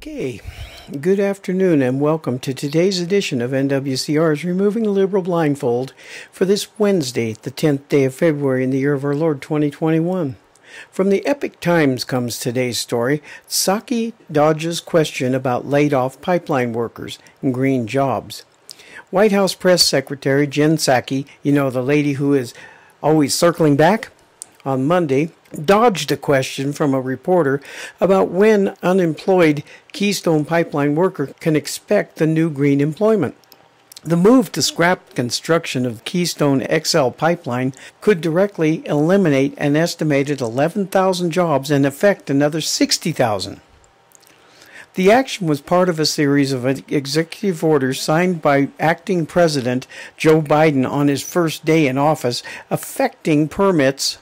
Okay, good afternoon and welcome to today's edition of NWCR's Removing the Liberal Blindfold for this Wednesday, the 10th day of February in the year of our Lord 2021. From the Epic Times comes today's story, Psaki dodges question about laid-off pipeline workers and green jobs. White House Press Secretary Jen Psaki, the lady who is always circling back, on Monday, dodged a question from a reporter about when unemployed Keystone Pipeline worker can expect the new green employment. The move to scrap construction of Keystone XL pipeline could directly eliminate an estimated 11,000 jobs and affect another 60,000. The action was part of a series of executive orders signed by acting President Joe Biden on his first day in office, affecting permits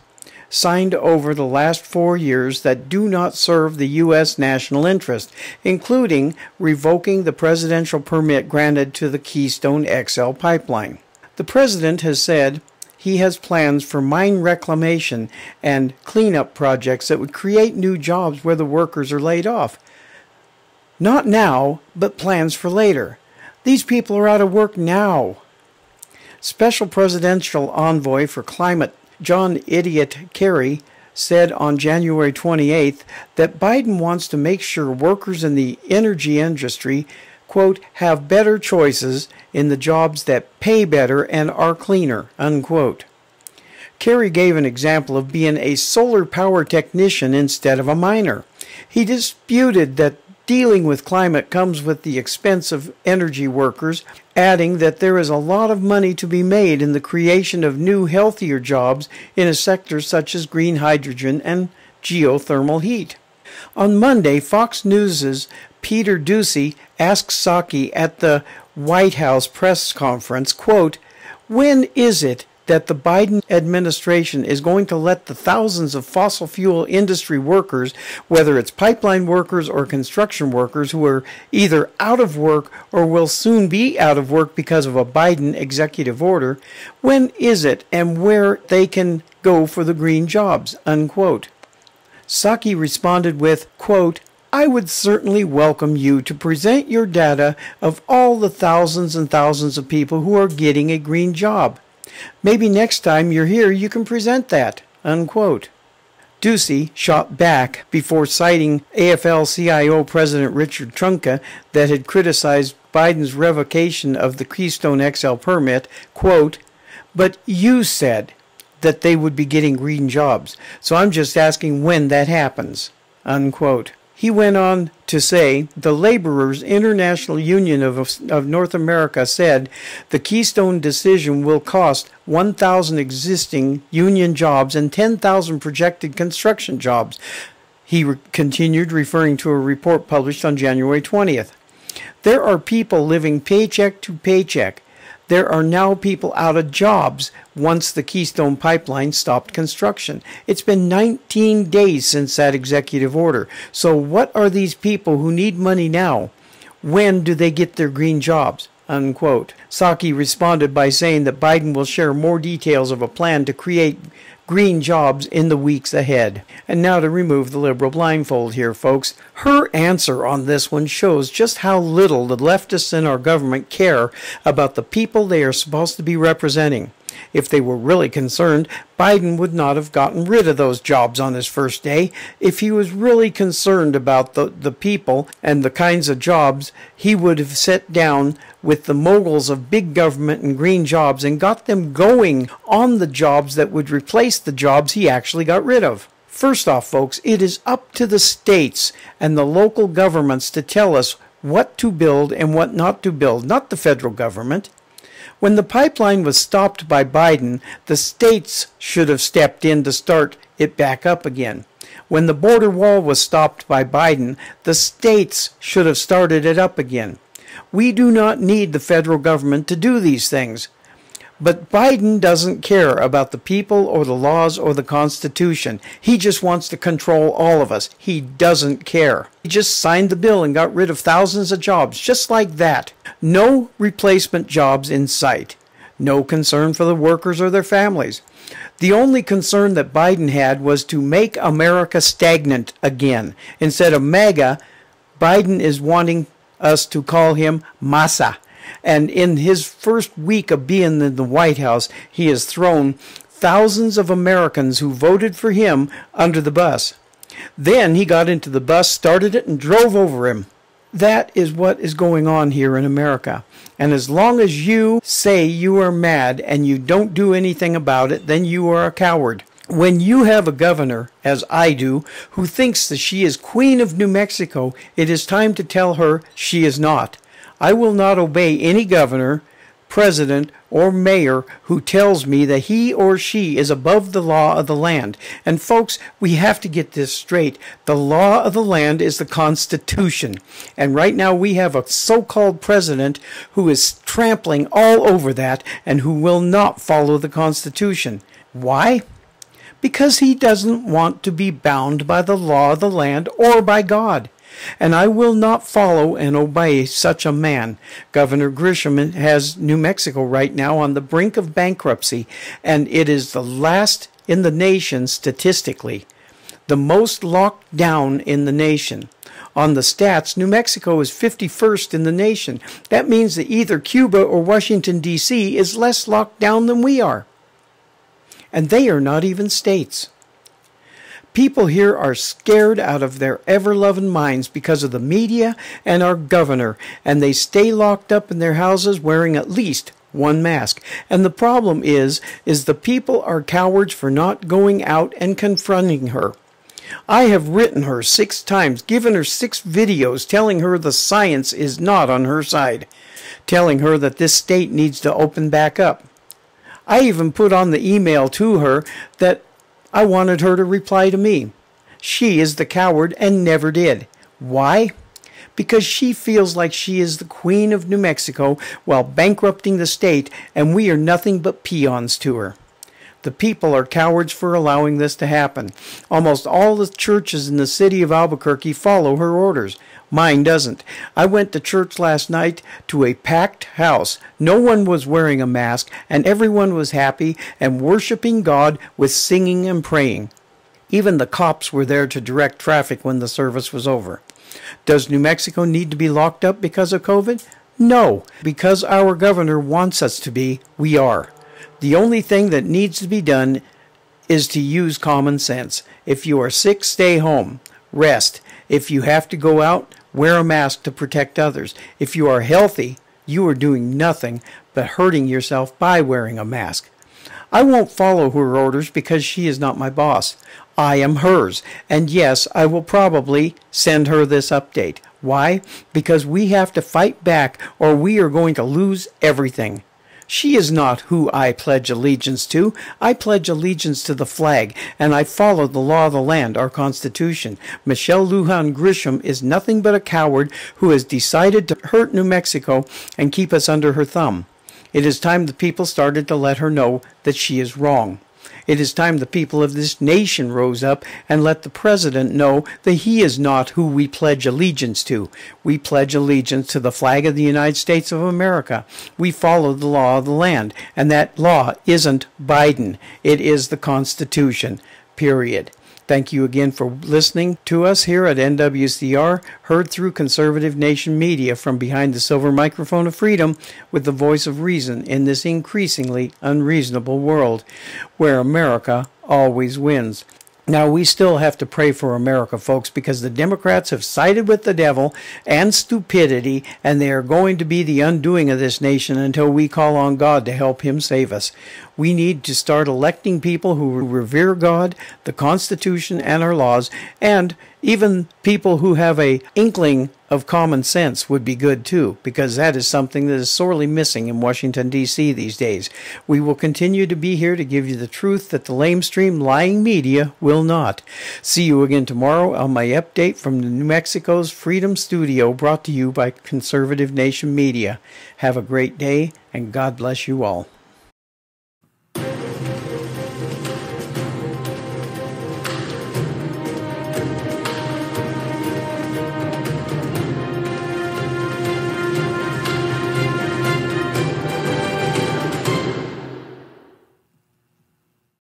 signed over the last 4 years that do not serve the U.S. national interest, including revoking the presidential permit granted to the Keystone XL pipeline. The president has said he has plans for mine reclamation and cleanup projects that would create new jobs where the workers are laid off. Not now, but plans for later. These people are out of work now. Special Presidential Envoy for Climate John Idiot Kerry said on January 28th that Biden wants to make sure workers in the energy industry, quote, have better choices in the jobs that pay better and are cleaner, unquote. Kerry gave an example of being a solar power technician instead of a miner. He disputed that dealing with climate comes with the expense of energy workers, adding that there is a lot of money to be made in the creation of new, healthier jobs in a sector such as green hydrogen and geothermal heat. On Monday, Fox News' Peter Doocy asked Psaki at the White House press conference, quote, when is it that the Biden administration is going to let the thousands of fossil fuel industry workers, whether it's pipeline workers or construction workers who are either out of work or will soon be out of work because of a Biden executive order, when is it and where they can go for the green jobs, unquote. Psaki responded with, quote, I would certainly welcome you to present your data of all the thousands and thousands of people who are getting a green job. Maybe next time you're here you can present that, unquote. Doocy shot back before citing AFL-CIO President Richard Trumka that had criticized Biden's revocation of the Keystone XL permit, quote, but you said that they would be getting green jobs, so I'm just asking when that happens, unquote. He went on to say, the Laborers International Union of North America said the Keystone decision will cost 1,000 existing union jobs and 10,000 projected construction jobs. He continued, referring to a report published on January 20th. There are people living paycheck to paycheck. There are now people out of jobs once the Keystone Pipeline stopped construction. It's been 19 days since that executive order. So what are these people who need money now? When do they get their green jobs? Unquote. Psaki responded by saying that Biden will share more details of a plan to create green jobs in the weeks ahead. And now to remove the liberal blindfold here, folks. Her answer on this one shows just how little the leftists in our government care about the people they are supposed to be representing. If they were really concerned, Biden would not have gotten rid of those jobs on his first day. If he was really concerned about the people and the kinds of jobs, he would have sat down with the moguls of big government and green jobs and got them going on the jobs that would replace the jobs he actually got rid of. First off, folks, it is up to the states and the local governments to tell us what to build and what not to build, not the federal government. When the pipeline was stopped by Biden, the states should have stepped in to start it back up again. When the border wall was stopped by Biden, the states should have started it up again. We do not need the federal government to do these things. But Biden doesn't care about the people or the laws or the Constitution. He just wants to control all of us. He doesn't care. He just signed the bill and got rid of thousands of jobs, just like that. No replacement jobs in sight. No concern for the workers or their families. The only concern that Biden had was to make America stagnant again. Instead of MAGA, Biden is wanting us to call him Massa. And in his first week of being in the White House, he has thrown thousands of Americans who voted for him under the bus. Then he got into the bus, started it, and drove over him. That is what is going on here in America. And as long as you say you are mad and you don't do anything about it, then you are a coward. When you have a governor, as I do, who thinks that she is Queen of New Mexico, it is time to tell her she is not. I will not obey any governor, president, or mayor who tells me that he or she is above the law of the land. And folks, we have to get this straight. The law of the land is the Constitution. And right now we have a so-called president who is trampling all over that and who will not follow the Constitution. Why? Because he doesn't want to be bound by the law of the land or by God. And I will not follow and obey such a man. Governor Grisham has New Mexico right now on the brink of bankruptcy, and it is the last in the nation statistically, the most locked down in the nation. On the stats, New Mexico is 51st in the nation. That means that either Cuba or Washington, D.C. is less locked down than we are. And they are not even states. People here are scared out of their ever-loving minds because of the media and our governor, and they stay locked up in their houses wearing at least one mask. And the problem is the people are cowards for not going out and confronting her. I have written her 6 times, given her 6 videos telling her the science is not on her side, telling her that this state needs to open back up. I even put on the email to her that I wanted her to reply to me. She is the coward and never did. Why? Because she feels like she is the Queen of New Mexico while bankrupting the state, and we are nothing but peons to her. The people are cowards for allowing this to happen. Almost all the churches in the city of Albuquerque follow her orders. Mine doesn't. I went to church last night to a packed house. No one was wearing a mask, and everyone was happy and worshiping God with singing and praying. Even the cops were there to direct traffic when the service was over. Does New Mexico need to be locked up because of COVID? No. Because our governor wants us to be, we are. The only thing that needs to be done is to use common sense. If you are sick, stay home. Rest. If you have to go out, wear a mask to protect others. If you are healthy, you are doing nothing but hurting yourself by wearing a mask. I won't follow her orders because she is not my boss. I am hers. And yes, I will probably send her this update. Why? Because we have to fight back or we are going to lose everything. She is not who I pledge allegiance to. I pledge allegiance to the flag, and I follow the law of the land, our Constitution. Michelle Lujan Grisham is nothing but a coward who has decided to hurt New Mexico and keep us under her thumb. It is time the people started to let her know that she is wrong. It is time the people of this nation rose up and let the president know that he is not who we pledge allegiance to. We pledge allegiance to the flag of the United States of America. We follow the law of the land, and that law isn't Biden. It is the Constitution, period. Thank you again for listening to us here at NWCR, heard through Conservative Nation Media from behind the silver microphone of freedom with the voice of reason in this increasingly unreasonable world where America always wins. Now, we still have to pray for America, folks, because the Democrats have sided with the devil and stupidity, and they are going to be the undoing of this nation until we call on God to help him save us. We need to start electing people who revere God, the Constitution, and our laws, and even people who have an inkling of common sense would be good too, because that is something that is sorely missing in Washington, D.C. these days. We will continue to be here to give you the truth that the lamestream lying media will not. See you again tomorrow on my update from the New Mexico's Freedom Studio, brought to you by Conservative Nation Media. Have a great day, and God bless you all.